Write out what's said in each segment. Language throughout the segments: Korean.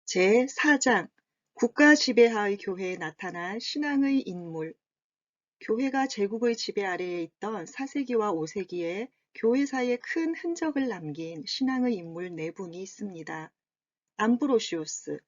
제4장 국가 지배하의 교회에 나타난 신앙의 인물. 교회가 제국의 지배 아래에 있던 4세기와 5세기에 교회사에 큰 흔적을 남긴 신앙의 인물 네 분이 있습니다. 암브로시우스.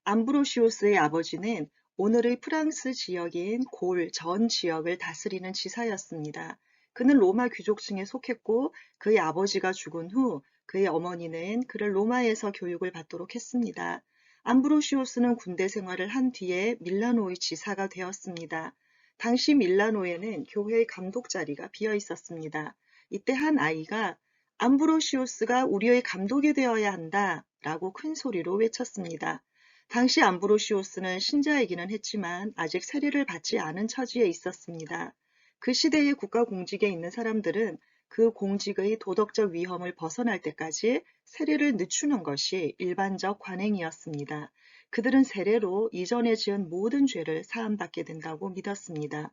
암브로시우스의 아버지는 오늘의 프랑스 지역인 골 전 지역을 다스리는 지사였습니다. 그는 로마 귀족층에 속했고 그의 아버지가 죽은 후 그의 어머니는 그를 로마에서 교육을 받도록 했습니다. 암브로시우스는 군대 생활을 한 뒤에 밀라노의 지사가 되었습니다. 당시 밀라노에는 교회의 감독 자리가 비어 있었습니다. 이때 한 아이가 암브로시우스가 우리의 감독이 되어야 한다 라고 큰 소리로 외쳤습니다. 당시 암브로시오스는 신자이기는 했지만 아직 세례를 받지 않은 처지에 있었습니다. 그 시대의 국가 공직에 있는 사람들은 그 공직의 도덕적 위험을 벗어날 때까지 세례를 늦추는 것이 일반적 관행이었습니다. 그들은 세례로 이전에 지은 모든 죄를 사함받게 된다고 믿었습니다.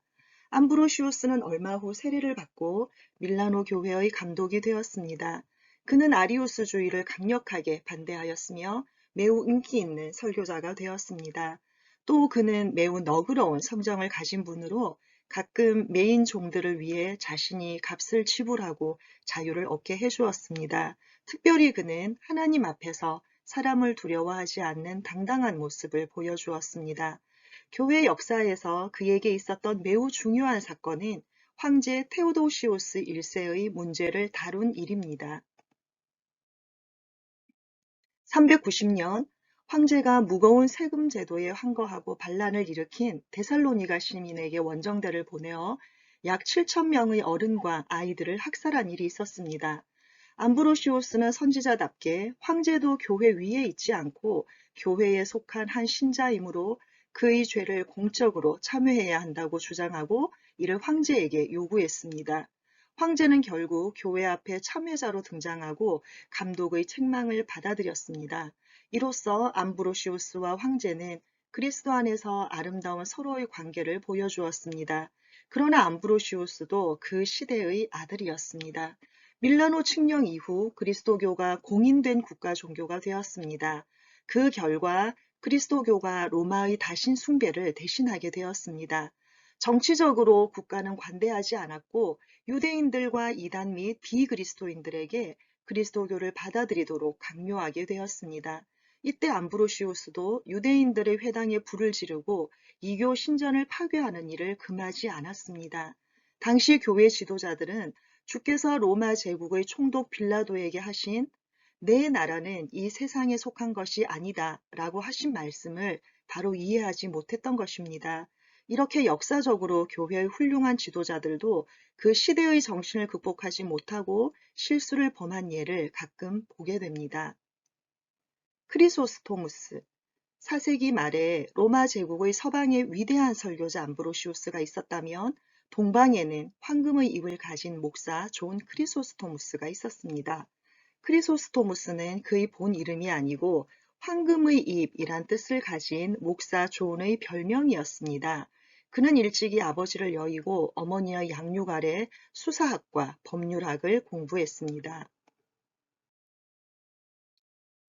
암브로시오스는 얼마 후 세례를 받고 밀라노 교회의 감독이 되었습니다. 그는 아리우스주의를 강력하게 반대하였으며 매우 인기 있는 설교자가 되었습니다. 또 그는 매우 너그러운 성정을 가진 분으로 가끔 메인 종들을 위해 자신이 값을 지불하고 자유를 얻게 해주었습니다. 특별히 그는 하나님 앞에서 사람을 두려워하지 않는 당당한 모습을 보여주었습니다. 교회 역사에서 그에게 있었던 매우 중요한 사건은 황제 테오도시우스 1세의 문제를 다룬 일입니다. 390년 황제가 무거운 세금 제도에 항거하고 반란을 일으킨 데살로니가 시민에게 원정대를 보내어 약 7천 명의 어른과 아이들을 학살한 일이 있었습니다. 암브로시오스는 선지자답게 황제도 교회 위에 있지 않고 교회에 속한 한 신자이므로 그의 죄를 공적으로 참회해야 한다고 주장하고 이를 황제에게 요구했습니다. 황제는 결국 교회 앞에 참회자로 등장하고 감독의 책망을 받아들였습니다. 이로써 암브로시우스와 황제는 그리스도 안에서 아름다운 서로의 관계를 보여주었습니다. 그러나 암브로시우스도 그 시대의 아들이었습니다. 밀라노 칙령 이후 그리스도교가 공인된 국가 종교가 되었습니다. 그 결과 그리스도교가 로마의 다신 숭배를 대신하게 되었습니다. 정치적으로 국가는 관대하지 않았고 유대인들과 이단 및 비그리스도인들에게 그리스도교를 받아들이도록 강요하게 되었습니다. 이때 암브로시우스도 유대인들의 회당에 불을 지르고 이교 신전을 파괴하는 일을 금하지 않았습니다. 당시 교회 지도자들은 주께서 로마 제국의 총독 빌라도에게 하신 내 나라는 이 세상에 속한 것이 아니다 라고 하신 말씀을 바로 이해하지 못했던 것입니다. 이렇게 역사적으로 교회의 훌륭한 지도자들도 그 시대의 정신을 극복하지 못하고 실수를 범한 예를 가끔 보게 됩니다. 크리소스토무스 4세기 말에 로마 제국의 서방의 위대한 설교자 암브로시우스가 있었다면 동방에는 황금의 입을 가진 목사 존 크리소스토무스가 있었습니다. 크리소스토무스는 그의 본 이름이 아니고 황금의 입이란 뜻을 가진 목사 존의 별명이었습니다. 그는 일찍이 아버지를 여의고 어머니의 양육 아래 수사학과 법률학을 공부했습니다.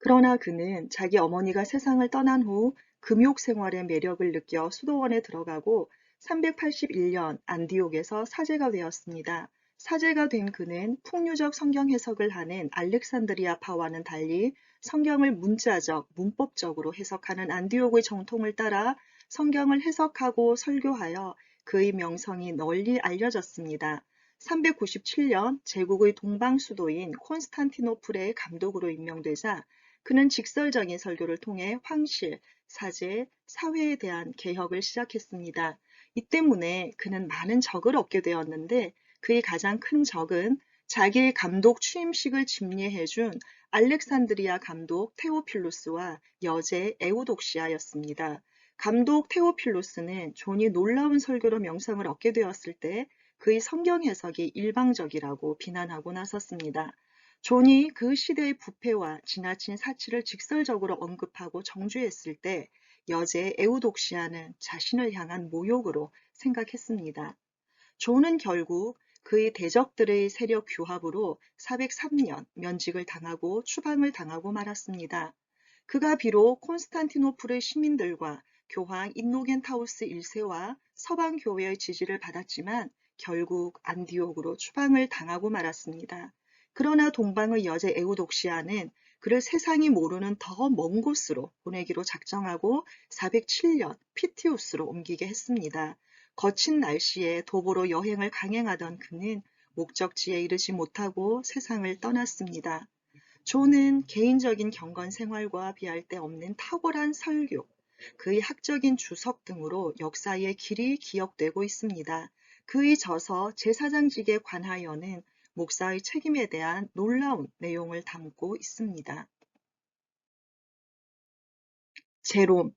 그러나 그는 자기 어머니가 세상을 떠난 후 금욕 생활의 매력을 느껴 수도원에 들어가고 381년 안디옥에서 사제가 되었습니다. 사제가 된 그는 풍류적 성경 해석을 하는 알렉산드리아파와는 달리 성경을 문자적, 문법적으로 해석하는 안디옥의 정통을 따라 성경을 해석하고 설교하여 그의 명성이 널리 알려졌습니다. 397년 제국의 동방 수도인 콘스탄티노플의 감독으로 임명되자 그는 직설적인 설교를 통해 황실, 사제, 사회에 대한 개혁을 시작했습니다. 이 때문에 그는 많은 적을 얻게 되었는데 그의 가장 큰 적은 자기의 감독 취임식을 집례해준 알렉산드리아 감독 테오필루스와 여제 에우독시아였습니다. 감독 테오필루스는 존이 놀라운 설교로 명성을 얻게 되었을 때 그의 성경 해석이 일방적이라고 비난하고 나섰습니다. 존이 그 시대의 부패와 지나친 사치를 직설적으로 언급하고 정죄했을 때 여제 에우독시아는 자신을 향한 모욕으로 생각했습니다. 존은 결국 그의 대적들의 세력 규합으로 403년 면직을 당하고 추방을 당하고 말았습니다. 그가 비록 콘스탄티노플의 시민들과 교황 인노겐타우스 1세와 서방 교회의 지지를 받았지만 결국 안디옥으로 추방을 당하고 말았습니다. 그러나 동방의 여제 에우독시아는 그를 세상이 모르는 더 먼 곳으로 보내기로 작정하고 407년 피티우스로 옮기게 했습니다. 거친 날씨에 도보로 여행을 강행하던 그는 목적지에 이르지 못하고 세상을 떠났습니다. 존은 개인적인 경건 생활과 비할 데 없는 탁월한 설교, 그의 학적인 주석 등으로 역사에 길이 기억되고 있습니다. 그의 저서 제사장직에 관하여는 목사의 책임에 대한 놀라운 내용을 담고 있습니다. 제롬.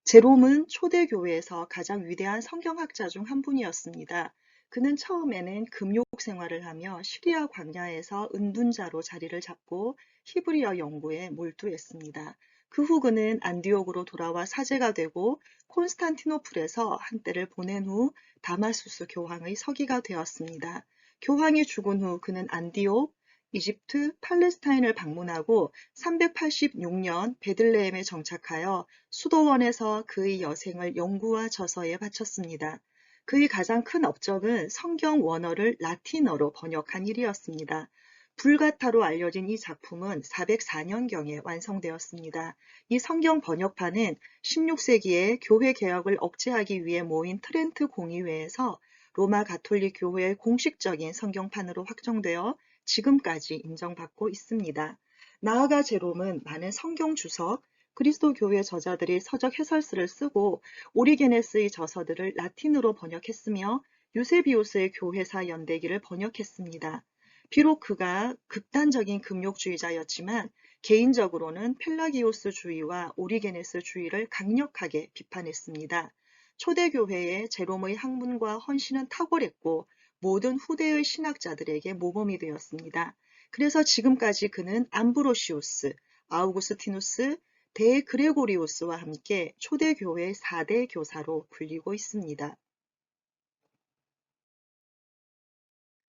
제롬은 초대교회에서 가장 위대한 성경학자 중 한 분이었습니다. 그는 처음에는 금욕 생활을 하며 시리아 광야에서 은둔자로 자리를 잡고 히브리어 연구에 몰두했습니다. 그 후 그는 안디옥으로 돌아와 사제가 되고 콘스탄티노플에서 한때를 보낸 후 다마수스 교황의 서기가 되었습니다. 교황이 죽은 후 그는 안디옥, 이집트, 팔레스타인을 방문하고 386년 베들레헴에 정착하여 수도원에서 그의 여생을 연구와 저서에 바쳤습니다. 그의 가장 큰 업적은 성경 원어를 라틴어로 번역한 일이었습니다. 불가타로 알려진 이 작품은 404년경에 완성되었습니다. 이 성경 번역판은 16세기에 교회 개혁을 억제하기 위해 모인 트렌트 공의회에서 로마 가톨릭 교회의 공식적인 성경판으로 확정되어 지금까지 인정받고 있습니다. 나아가 제롬은 많은 성경 주석, 그리스도 교회 저자들이 서적 해설서를 쓰고 오리게네스의 저서들을 라틴어로 번역했으며 유세비우스의 교회사 연대기를 번역했습니다. 비록 그가 극단적인 금욕주의자였지만 개인적으로는 펠라기오스주의와 오리게네스주의를 강력하게 비판했습니다. 초대교회의 제롬의 학문과 헌신은 탁월했고 모든 후대의 신학자들에게 모범이 되었습니다. 그래서 지금까지 그는 암브로시우스, 아우구스티누스, 데그레고리우스와 함께 초대교회 4대 교사로 불리고 있습니다.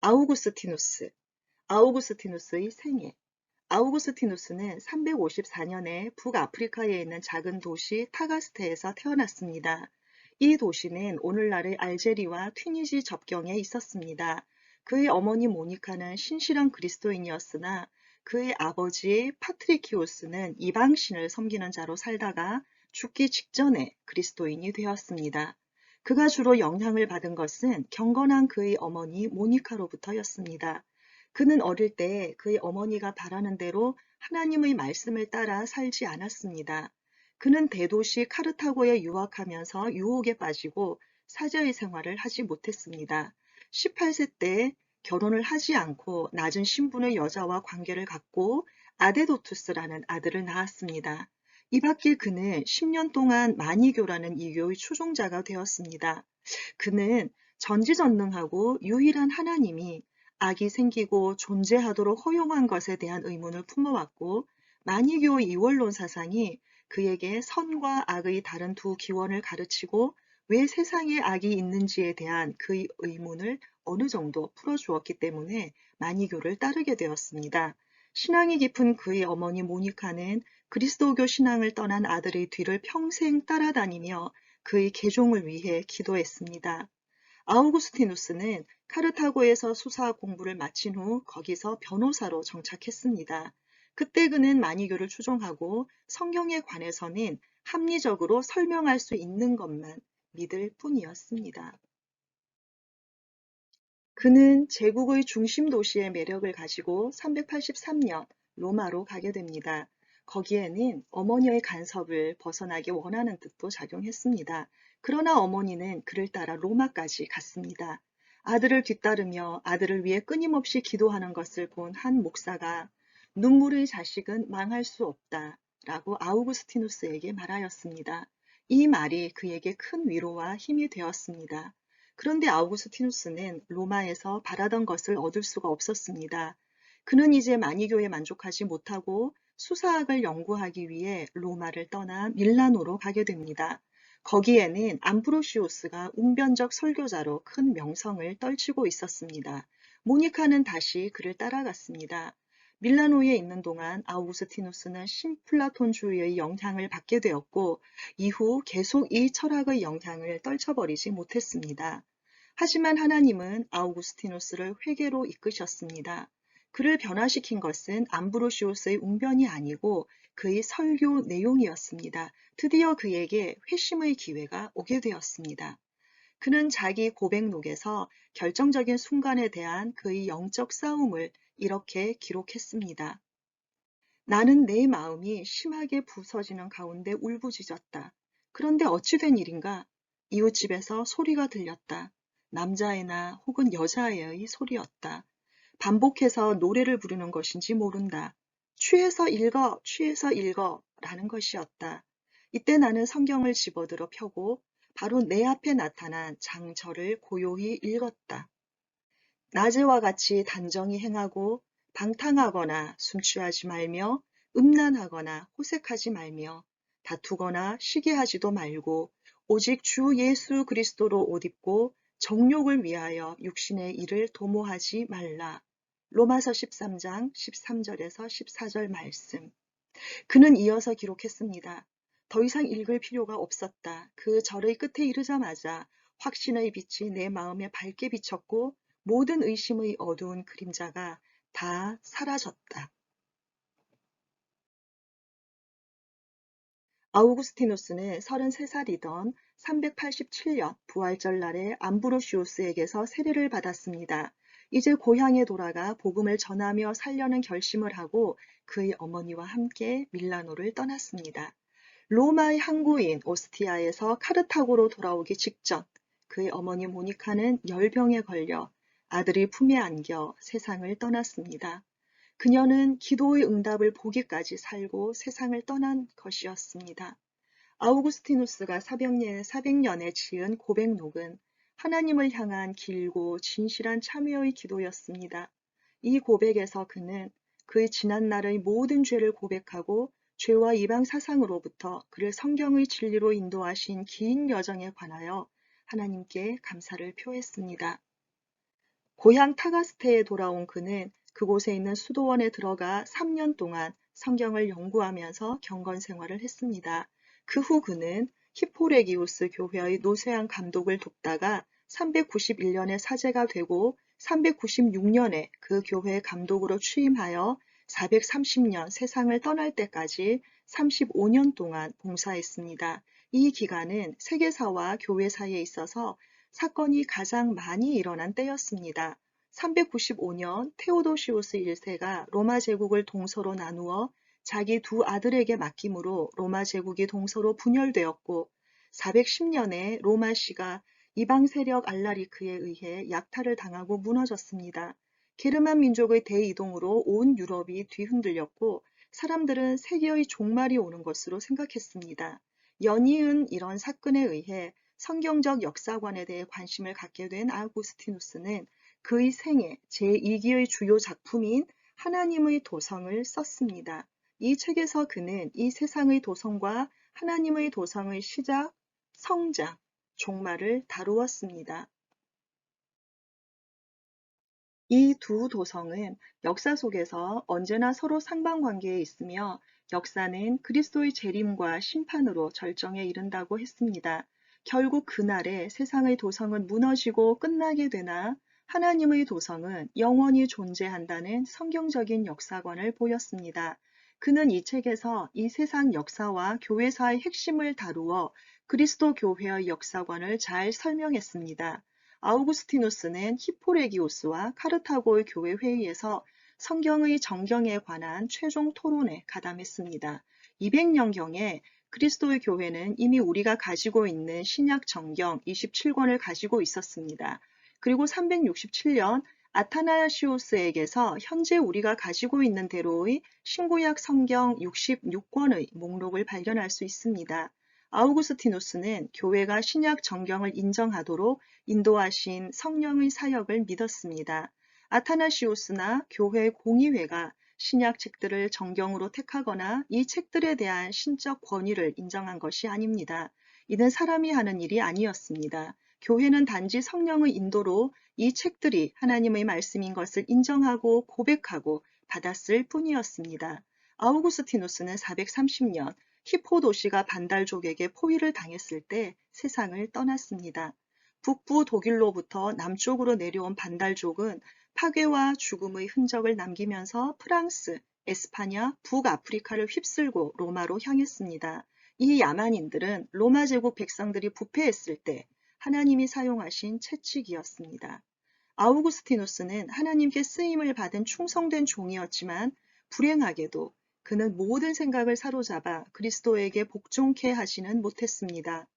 아우구스티누스, 아우구스티누스의 생애. 아우구스티누스는 354년에 북아프리카에 있는 작은 도시 타가스테에서 태어났습니다. 이 도시는 오늘날의 알제리와 튀니지 접경에 있었습니다. 그의 어머니 모니카는 신실한 그리스도인이었으나 그의 아버지 파트리키우스는 이방신을 섬기는 자로 살다가 죽기 직전에 그리스도인이 되었습니다. 그가 주로 영향을 받은 것은 경건한 그의 어머니 모니카로부터였습니다. 그는 어릴 때 그의 어머니가 바라는 대로 하나님의 말씀을 따라 살지 않았습니다. 그는 대도시 카르타고에 유학하면서 유혹에 빠지고 사제의 생활을 하지 못했습니다. 18세 때 결혼을 하지 않고 낮은 신분의 여자와 관계를 갖고 아데도투스라는 아들을 낳았습니다. 이 밖에 그는 10년 동안 마니교라는 이교의 추종자가 되었습니다. 그는 전지전능하고 유일한 하나님이 악이 생기고 존재하도록 허용한 것에 대한 의문을 품어왔고 마니교의 이원론 사상이 그에게 선과 악의 다른 두 기원을 가르치고 왜 세상에 악이 있는지에 대한 그의 의문을 어느 정도 풀어주었기 때문에 마니교를 따르게 되었습니다. 신앙이 깊은 그의 어머니 모니카는 그리스도교 신앙을 떠난 아들의 뒤를 평생 따라다니며 그의 계종을 위해 기도했습니다. 아우구스티누스는 카르타고에서 수사 공부를 마친 후 거기서 변호사로 정착했습니다. 그때 그는 마니교를 추종하고 성경에 관해서는 합리적으로 설명할 수 있는 것만 믿을 뿐이었습니다. 그는 제국의 중심 도시의 매력을 가지고 383년 로마로 가게 됩니다. 거기에는 어머니의 간섭을 벗어나기 원하는 뜻도 작용했습니다. 그러나 어머니는 그를 따라 로마까지 갔습니다. 아들을 뒤따르며 아들을 위해 끊임없이 기도하는 것을 본 한 목사가 눈물의 자식은 망할 수 없다 라고 아우구스티누스에게 말하였습니다. 이 말이 그에게 큰 위로와 힘이 되었습니다. 그런데 아우구스티누스는 로마에서 바라던 것을 얻을 수가 없었습니다. 그는 이제 마니교에 만족하지 못하고 수사학을 연구하기 위해 로마를 떠나 밀라노로 가게 됩니다. 거기에는 암브로시우스가 웅변적 설교자로 큰 명성을 떨치고 있었습니다. 모니카는 다시 그를 따라갔습니다. 밀라노에 있는 동안 아우구스티누스는 신플라톤주의의 영향을 받게 되었고 이후 계속 이 철학의 영향을 떨쳐버리지 못했습니다. 하지만 하나님은 아우구스티누스를 회개로 이끄셨습니다. 그를 변화시킨 것은 암브로시우스의 웅변이 아니고 그의 설교 내용이었습니다. 드디어 그에게 회심의 기회가 오게 되었습니다. 그는 자기 고백록에서 결정적인 순간에 대한 그의 영적 싸움을 이렇게 기록했습니다. 나는 내 마음이 심하게 부서지는 가운데 울부짖었다. 그런데 어찌 된 일인가? 이웃집에서 소리가 들렸다. 남자애나 혹은 여자애의 소리였다. 반복해서 노래를 부르는 것인지 모른다. 취해서 읽어, 취해서 읽어 라는 것이었다. 이때 나는 성경을 집어들어 펴고 바로 내 앞에 나타난 장절을 고요히 읽었다. 낮에와 같이 단정히 행하고 방탕하거나 숨취하지 말며 음란하거나 호색하지 말며 다투거나 시기하지도 말고 오직 주 예수 그리스도로 옷 입고 정욕을 위하여 육신의 일을 도모하지 말라. 로마서 13장 13절에서 14절 말씀. 그는 이어서 기록했습니다. 더 이상 읽을 필요가 없었다. 그 절의 끝에 이르자마자 확신의 빛이 내 마음에 밝게 비쳤고 모든 의심의 어두운 그림자가 다 사라졌다. 아우구스티누스는 33살이던 387년 부활절 날에 암브로시우스에게서 세례를 받았습니다. 이제 고향에 돌아가 복음을 전하며 살려는 결심을 하고 그의 어머니와 함께 밀라노를 떠났습니다. 로마의 항구인 오스티아에서 카르타고로 돌아오기 직전 그의 어머니 모니카는 열병에 걸려 아들이 품에 안겨 세상을 떠났습니다. 그녀는 기도의 응답을 보기까지 살고 세상을 떠난 것이었습니다. 아우구스티누스가 400년에 지은 고백록은 하나님을 향한 길고 진실한 참여의 기도였습니다. 이 고백에서 그는 그의 지난날의 모든 죄를 고백하고 죄와 이방 사상으로부터 그를 성경의 진리로 인도하신 긴 여정에 관하여 하나님께 감사를 표했습니다. 고향 타가스테에 돌아온 그는 그곳에 있는 수도원에 들어가 3년 동안 성경을 연구하면서 경건 생활을 했습니다. 그 후 그는 히포레기우스 교회의 노세한 감독을 돕다가 391년에 사제가 되고 396년에 그 교회의 감독으로 취임하여 430년 세상을 떠날 때까지 35년 동안 봉사했습니다. 이 기간은 세계사와 교회 사이에 있어서 사건이 가장 많이 일어난 때였습니다. 395년 테오도시우스 1세가 로마 제국을 동서로 나누어 자기 두 아들에게 맡김으로 로마 제국이 동서로 분열되었고 410년에 로마시가 이방 세력 알라리크에 의해 약탈을 당하고 무너졌습니다. 게르만 민족의 대이동으로 온 유럽이 뒤흔들렸고 사람들은 세계의 종말이 오는 것으로 생각했습니다. 연이은 이런 사건에 의해 성경적 역사관에 대해 관심을 갖게 된 아우구스티누스는 그의 생애 제2기의 주요 작품인 하나님의 도성을 썼습니다. 이 책에서 그는 이 세상의 도성과 하나님의 도성의 시작, 성장, 종말을 다루었습니다. 이 두 도성은 역사 속에서 언제나 서로 상반관계에 있으며 역사는 그리스도의 재림과 심판으로 절정에 이른다고 했습니다. 결국 그날에 세상의 도성은 무너지고 끝나게 되나 하나님의 도성은 영원히 존재한다는 성경적인 역사관을 보였습니다. 그는 이 책에서 이 세상 역사와 교회사의 핵심을 다루어 그리스도 교회의 역사관을 잘 설명했습니다. 아우구스티누스는 히포레기오스와 카르타고의 교회 회의에서 성경의 정경에 관한 최종 토론에 가담했습니다. 200년경에 그리스도의 교회는 이미 우리가 가지고 있는 신약 정경 27권을 가지고 있었습니다. 그리고 367년 아타나시우스에게서 현재 우리가 가지고 있는 대로의 신구약 성경 66권의 목록을 발견할 수 있습니다. 아우구스티누스는 교회가 신약 정경을 인정하도록 인도하신 성령의 사역을 믿었습니다. 아타나시우스나 교회 공의회가 신약 책들을 정경으로 택하거나 이 책들에 대한 신적 권위를 인정한 것이 아닙니다. 이는 사람이 하는 일이 아니었습니다. 교회는 단지 성령의 인도로 이 책들이 하나님의 말씀인 것을 인정하고 고백하고 받았을 뿐이었습니다. 아우구스티누스는 430년 히포 도시가 반달족에게 포위를 당했을 때 세상을 떠났습니다. 북부 독일로부터 남쪽으로 내려온 반달족은 파괴와 죽음의 흔적을 남기면서 프랑스, 에스파냐, 북아프리카를 휩쓸고 로마로 향했습니다. 이 야만인들은 로마 제국 백성들이 부패했을 때 하나님이 사용하신 채찍이었습니다. 아우구스티누스는 하나님께 쓰임을 받은 충성된 종이었지만 불행하게도 그는 모든 생각을 사로잡아 그리스도에게 복종케 하지는 못했습니다.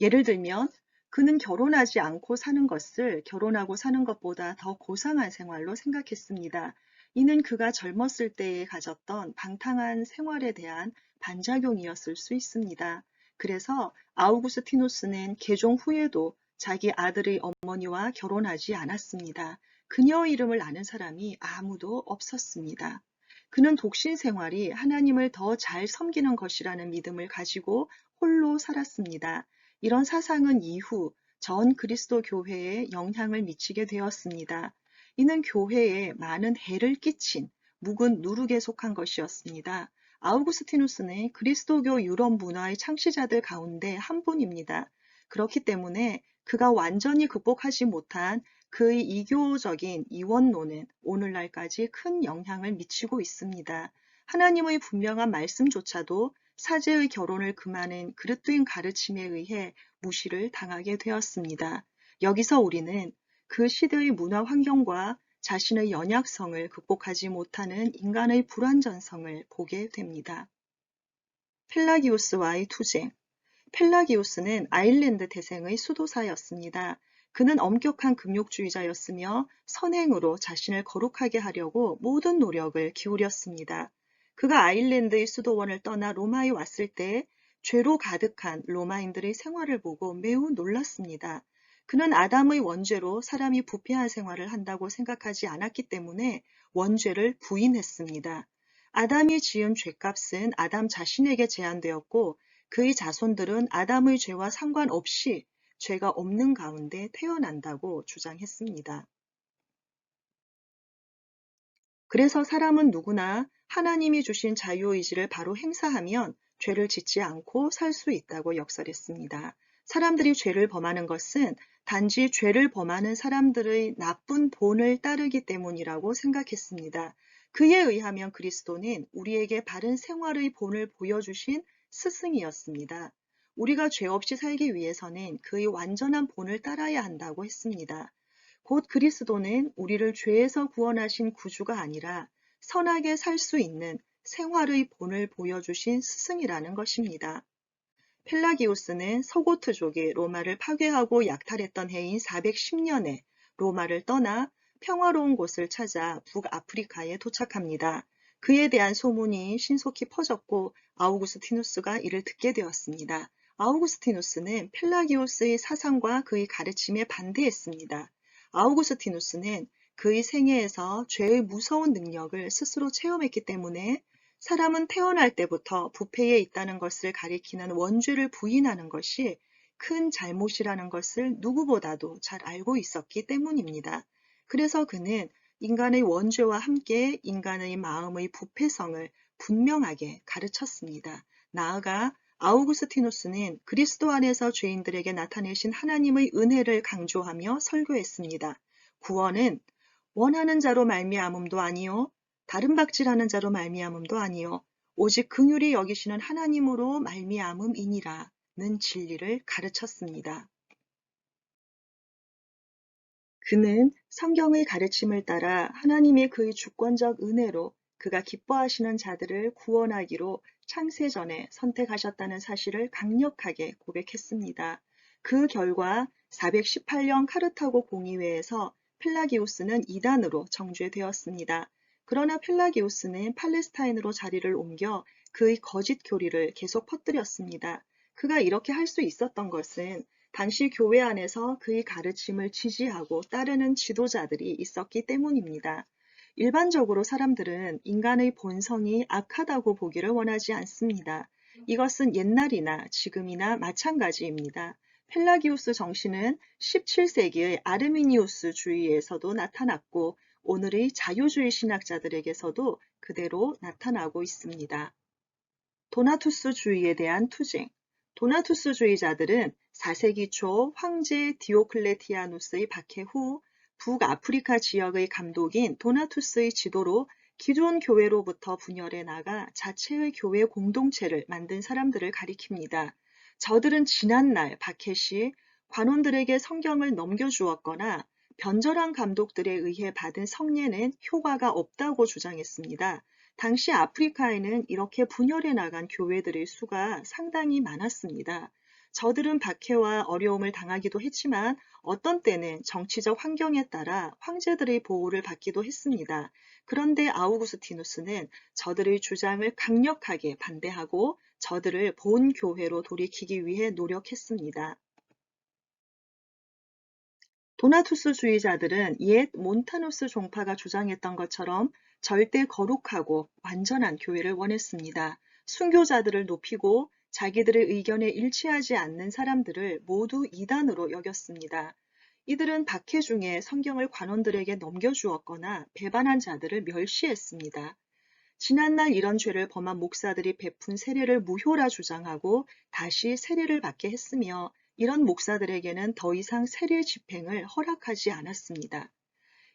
예를 들면 그는 결혼하지 않고 사는 것을 결혼하고 사는 것보다 더 고상한 생활로 생각했습니다. 이는 그가 젊었을 때에 가졌던 방탕한 생활에 대한 반작용이었을 수 있습니다. 그래서 아우구스티누스는 개종 후에도 자기 아들의 어머니와 결혼하지 않았습니다. 그녀의 이름을 아는 사람이 아무도 없었습니다. 그는 독신 생활이 하나님을 더 잘 섬기는 것이라는 믿음을 가지고 홀로 살았습니다. 이런 사상은 이후 전 그리스도 교회에 영향을 미치게 되었습니다. 이는 교회에 많은 해를 끼친 묵은 누룩에 속한 것이었습니다. 아우구스티누스는 그리스도교 유럽 문화의 창시자들 가운데 한 분입니다. 그렇기 때문에 그가 완전히 극복하지 못한 그의 이교적인 이원론은 오늘날까지 큰 영향을 미치고 있습니다. 하나님의 분명한 말씀조차도 사제의 결혼을 금하는 그릇된 가르침에 의해 무시를 당하게 되었습니다. 여기서 우리는 그 시대의 문화 환경과 자신의 연약성을 극복하지 못하는 인간의 불완전성을 보게 됩니다. 펠라기우스와의 투쟁. 펠라기우스는 아일랜드 대생의 수도사였습니다. 그는 엄격한 금욕주의자였으며 선행으로 자신을 거룩하게 하려고 모든 노력을 기울였습니다. 그가 아일랜드의 수도원을 떠나 로마에 왔을 때 죄로 가득한 로마인들의 생활을 보고 매우 놀랐습니다. 그는 아담의 원죄로 사람이 부패한 생활을 한다고 생각하지 않았기 때문에 원죄를 부인했습니다. 아담이 지은 죄값은 아담 자신에게 제한되었고 그의 자손들은 아담의 죄와 상관없이 죄가 없는 가운데 태어난다고 주장했습니다. 그래서 사람은 누구나 하나님이 주신 자유의지를 바로 행사하면 죄를 짓지 않고 살 수 있다고 역설했습니다. 사람들이 죄를 범하는 것은 단지 죄를 범하는 사람들의 나쁜 본을 따르기 때문이라고 생각했습니다. 그에 의하면 그리스도는 우리에게 바른 생활의 본을 보여주신 스승이었습니다. 우리가 죄 없이 살기 위해서는 그의 완전한 본을 따라야 한다고 했습니다. 곧 그리스도는 우리를 죄에서 구원하신 구주가 아니라 선하게 살 수 있는 생활의 본을 보여주신 스승이라는 것입니다. 펠라기우스는 서고트족이 로마를 파괴하고 약탈했던 해인 410년에 로마를 떠나 평화로운 곳을 찾아 북아프리카에 도착합니다. 그에 대한 소문이 신속히 퍼졌고 아우구스티누스가 이를 듣게 되었습니다. 아우구스티누스는 펠라기우스의 사상과 그의 가르침에 반대했습니다. 아우구스티누스는 그의 생애에서 죄의 무서운 능력을 스스로 체험했기 때문에 사람은 태어날 때부터 부패에 있다는 것을 가리키는 원죄를 부인하는 것이 큰 잘못이라는 것을 누구보다도 잘 알고 있었기 때문입니다. 그래서 그는 인간의 원죄와 함께 인간의 마음의 부패성을 분명하게 가르쳤습니다. 나아가 아우구스티누스는 그리스도 안에서 죄인들에게 나타내신 하나님의 은혜를 강조하며 설교했습니다. 구원은 원하는 자로 말미암음도 아니요 다른 박질하는 자로 말미암음도 아니요 오직 긍휼히 여기시는 하나님으로 말미암음이니라는 진리를 가르쳤습니다. 그는 성경의 가르침을 따라 하나님의 그의 주권적 은혜로 그가 기뻐하시는 자들을 구원하기로 창세전에 선택하셨다는 사실을 강력하게 고백했습니다. 그 결과 418년 카르타고 공의회에서 펠라기우스는 이단으로 정죄되었습니다. 그러나 펠라기우스는 팔레스타인으로 자리를 옮겨 그의 거짓 교리를 계속 퍼뜨렸습니다. 그가 이렇게 할 수 있었던 것은 당시 교회 안에서 그의 가르침을 지지하고 따르는 지도자들이 있었기 때문입니다. 일반적으로 사람들은 인간의 본성이 악하다고 보기를 원하지 않습니다. 이것은 옛날이나 지금이나 마찬가지입니다. 펠라기우스 정신은 17세기의 아르미니우스 주의에서도 나타났고 오늘의 자유주의 신학자들에게서도 그대로 나타나고 있습니다. 도나투스주의에 대한 투쟁. 도나투스주의자들은 4세기 초 황제 디오클레티아누스의 박해 후 북아프리카 지역의 감독인 도나투스의 지도로 기존 교회로부터 분열해 나가 자체의 교회 공동체를 만든 사람들을 가리킵니다. 저들은 지난날 박해 시 관원들에게 성경을 넘겨주었거나 변절한 감독들에 의해 받은 성례는 효과가 없다고 주장했습니다. 당시 아프리카에는 이렇게 분열해 나간 교회들의 수가 상당히 많았습니다. 저들은 박해와 어려움을 당하기도 했지만 어떤 때는 정치적 환경에 따라 황제들의 보호를 받기도 했습니다. 그런데 아우구스티누스는 저들의 주장을 강력하게 반대하고 저들을 본 교회로 돌이키기 위해 노력했습니다. 도나투스주의자들은 옛 몬타누스 종파가 주장했던 것처럼 절대 거룩하고 완전한 교회를 원했습니다. 순교자들을 높이고 자기들의 의견에 일치하지 않는 사람들을 모두 이단으로 여겼습니다. 이들은 박해 중에 성경을 관원들에게 넘겨주었거나 배반한 자들을 멸시했습니다. 지난날 이런 죄를 범한 목사들이 베푼 세례를 무효라 주장하고 다시 세례를 받게 했으며 이런 목사들에게는 더 이상 세례 집행을 허락하지 않았습니다.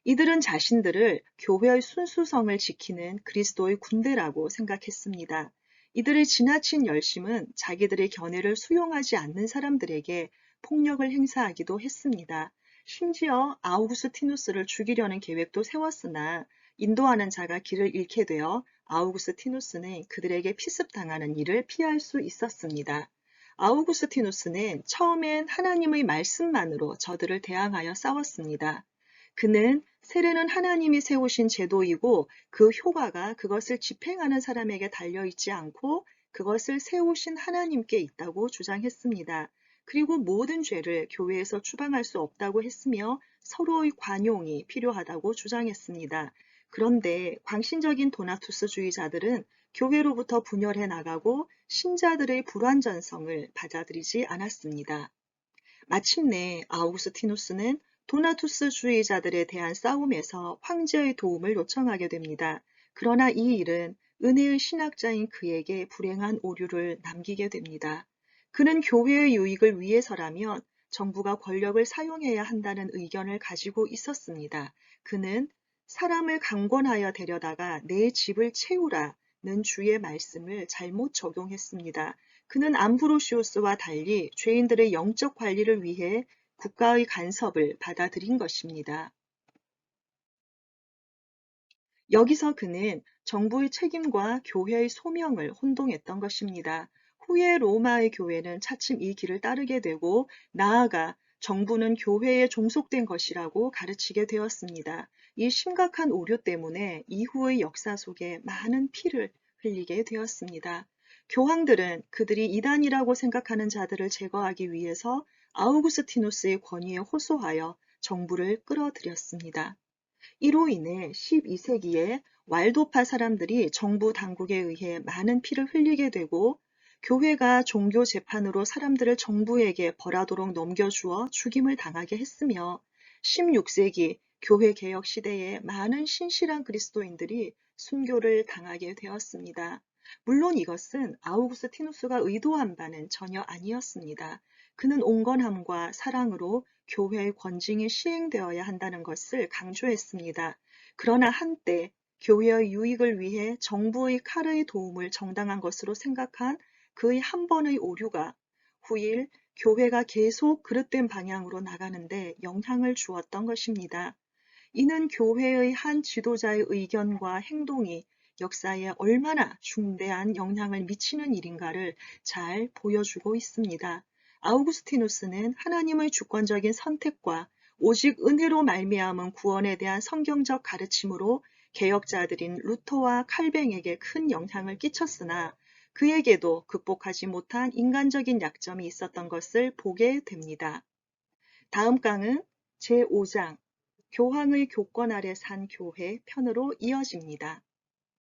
이들은 자신들을 교회의 순수성을 지키는 그리스도의 군대라고 생각했습니다. 이들의 지나친 열심은 자기들의 견해를 수용하지 않는 사람들에게 폭력을 행사하기도 했습니다. 심지어 아우구스티누스를 죽이려는 계획도 세웠으나 인도하는 자가 길을 잃게 되어 아우구스티누스는 그들에게 피습당하는 일을 피할 수 있었습니다. 아우구스티누스는 처음엔 하나님의 말씀만으로 저들을 대항하여 싸웠습니다. 그는 세례는 하나님이 세우신 제도이고 그 효과가 그것을 집행하는 사람에게 달려있지 않고 그것을 세우신 하나님께 있다고 주장했습니다. 그리고 모든 죄를 교회에서 추방할 수 없다고 했으며 서로의 관용이 필요하다고 주장했습니다. 그런데 광신적인 도나투스주의자들은 교회로부터 분열해 나가고 신자들의 불완전성을 받아들이지 않았습니다. 마침내 아우구스티누스는 도나투스주의자들에 대한 싸움에서 황제의 도움을 요청하게 됩니다. 그러나 이 일은 은혜의 신학자인 그에게 불행한 오류를 남기게 됩니다. 그는 교회의 유익을 위해서라면 정부가 권력을 사용해야 한다는 의견을 가지고 있었습니다. 그는 사람을 강권하여 데려다가 내 집을 채우라는 주의 말씀을 잘못 적용했습니다. 그는 암브로시우스와 달리 죄인들의 영적 관리를 위해 국가의 간섭을 받아들인 것입니다. 여기서 그는 정부의 책임과 교회의 소명을 혼동했던 것입니다. 후에 로마의 교회는 차츰 이 길을 따르게 되고 나아가 정부는 교회에 종속된 것이라고 가르치게 되었습니다. 이 심각한 오류 때문에 이후의 역사 속에 많은 피를 흘리게 되었습니다. 교황들은 그들이 이단이라고 생각하는 자들을 제거하기 위해서 아우구스티누스의 권위에 호소하여 정부를 끌어들였습니다. 이로 인해 12세기에 왈도파 사람들이 정부 당국에 의해 많은 피를 흘리게 되고 교회가 종교 재판으로 사람들을 정부에게 벌하도록 넘겨주어 죽임을 당하게 했으며 16세기 교회 개혁 시대에 많은 신실한 그리스도인들이 순교를 당하게 되었습니다. 물론 이것은 아우구스티누스가 의도한 바는 전혀 아니었습니다. 그는 온건함과 사랑으로 교회의 권징이 시행되어야 한다는 것을 강조했습니다. 그러나 한때 교회의 유익을 위해 정부의 칼의 도움을 정당한 것으로 생각한 그의 한 번의 오류가 후일 교회가 계속 그릇된 방향으로 나가는데 영향을 주었던 것입니다. 이는 교회의 한 지도자의 의견과 행동이 역사에 얼마나 중대한 영향을 미치는 일인가를 잘 보여주고 있습니다. 아우구스티누스는 하나님의 주권적인 선택과 오직 은혜로 말미암은 구원에 대한 성경적 가르침으로 개혁자들인 루터와 칼뱅에게 큰 영향을 끼쳤으나 그에게도 극복하지 못한 인간적인 약점이 있었던 것을 보게 됩니다. 다음 강은 제5장 교황의 교권 아래 산 교회 편으로 이어집니다.